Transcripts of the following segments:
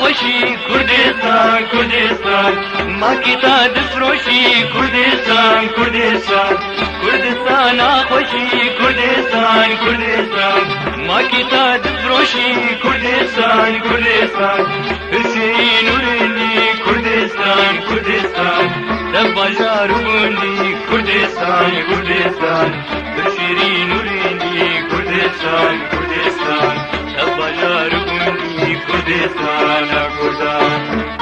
خوشی کردستان کردستان ما کتا دفروشی کردستان کردستان کردستان خوشی کردستان کردستان ما کتا دفروشی کردستان کردستان حسین نورندی کردستان کردستان دباجار بوندی کردستان کردستان بشیری نورندی کردستان کردستان دباجار بوندی کردستان کردستان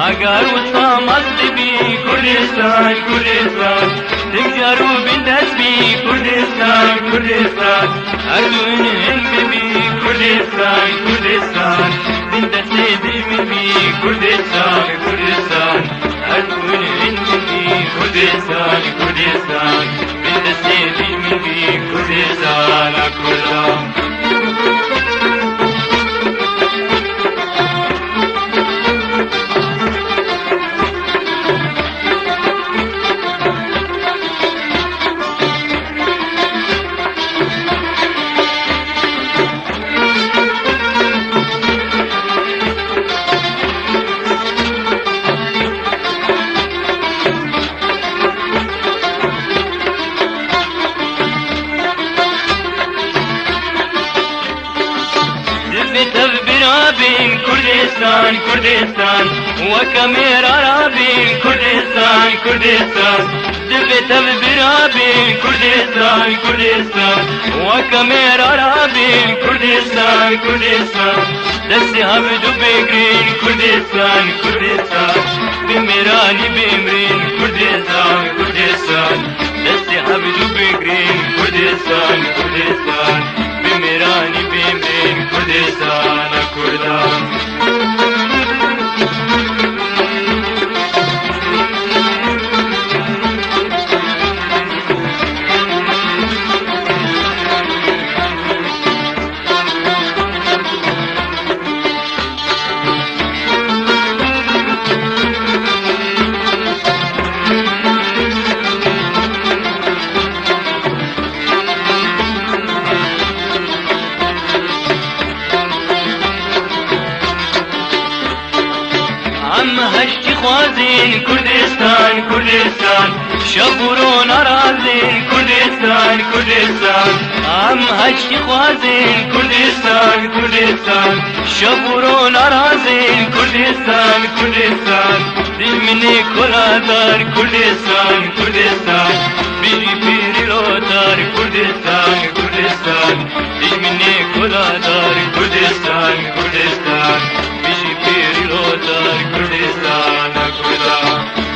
اگر وصامت بی کردستان کردستان تجارو بندست بی کردستان کردستان اردون هند بی کردستان کردستان بندست دل بی کردستان کردستان اردون هند بی کردستان کردستان بندست دل بی کردستان کردستان کردستان کردستان وكاميرا رابين كردستان كردستان دبت برابين كردستان كردستان وكاميرا رابين كردستان كردستان دستي عبدو بكرين كردستان كردستان بميراني بمرين كردستان كردستان دستي عبدو بكرين كردستان كردستان بميراني بمرين كردستان كردستان خوازين كردستان كردستان شبورون أراضين كردستان كردستان عم هشتي خوازين كردستان كردستان شبورون أراضين كردستان كردستان دل مني كلادار كردستان كردستان بيري بيري لوتار كردستان كردستان دل مني كلادار كردستان كردستان بيري بيري لوتار كردستان كردستان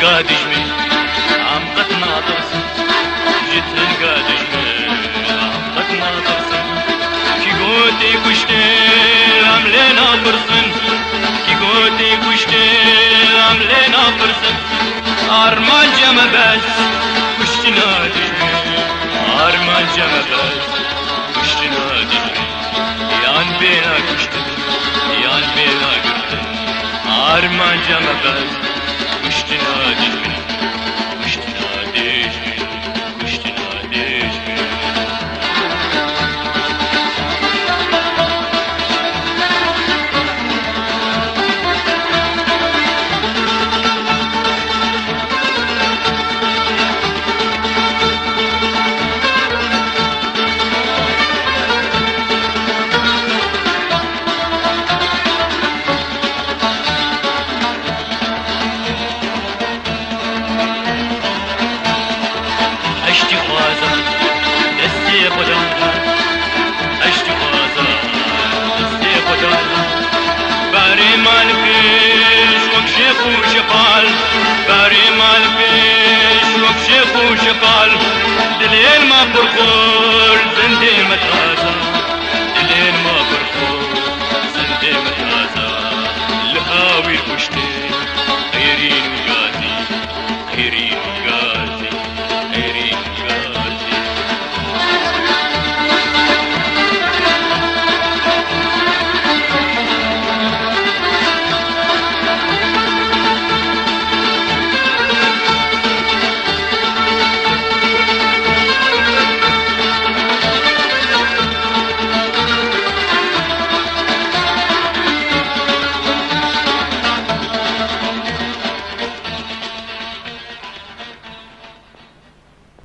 قادش من عم قد ناطرس جتن قادش من عم قد ناطرس كي قوتي كشتي عم لينا برسن كي قوتي كشتي عم لينا برسن أرمان جمع بس كشتي نادش من أرمان جمع بس كشتي نادش من يان بينا كشتي يان بينا قرتن أرمان جمع بس كشتي نادش من كشتي نادش من كشتي نادش من اشتی خوازم دستی خودم اشتی خوازم دستی خودم باری مال پیش وک شیخ و شپال باری مال پیش وک شیخ و شپال دلیل ما برخور زنده متازم